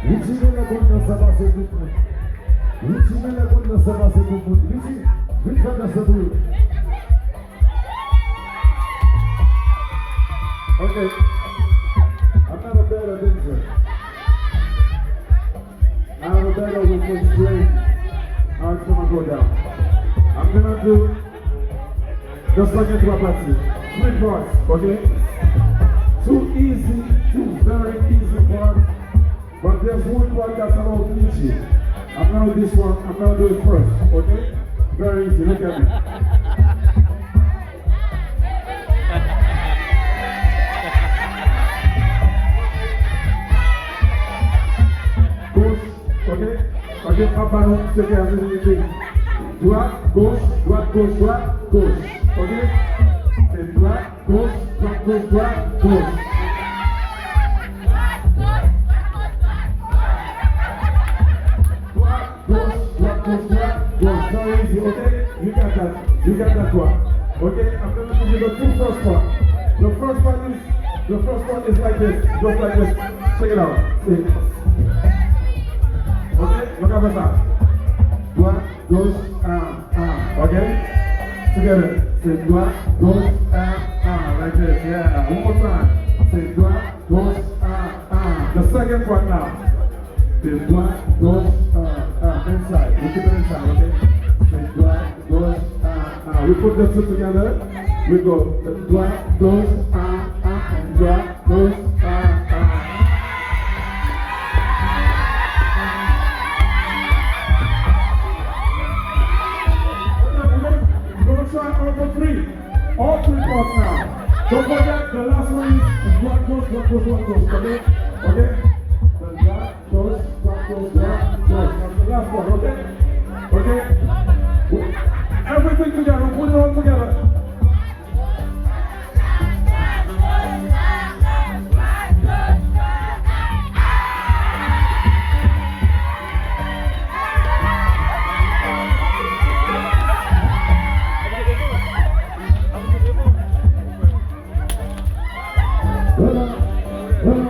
Richie me la conna ça va c'est tout. Richie me la conna ça va c'est tout. Richie, vite va dans ce bout. Okay. I'm not a better dancer. I'm a better with explain how it's gonna go down. I'm gonna do just like a party. 3 parts, okay? 2 easy, 2 very easy parts. But there's one part that's about Richie. I'm gonna do this one, I'm gonna do it first, okay? Very easy, look at me. Gauche, ok? Ok, un ballon, c'est qu'il y a une droite, gauche, droite, gauche, droite, gauche. Ok? C'est droite, gauche, droite, gauche, droite, gauche. Droite, very easy, okay? You got that one. Okay, I'm gonna give you the 2 first part. The first part is like this, just like this. Check it out. See? Okay, look at that. Droite, gauche, okay? Together. Say droite, gauche, like this. Yeah, one more time. Say droite, gauche, The second part now. Say droite, gauche, inside. We keep it inside, okay? Say droite, gauche, We put the 2 together. We go droite, gauche, and droite, gauche, All 3 parts now. Don't forget the last one is droite, gauche, droite, gauche, droite, gauche. Okay? Okay? The droite, gauche, droite, gauche, droite, gauche. That's the last one, okay? Okay? Everything together, put it all together. Voilà, voilà.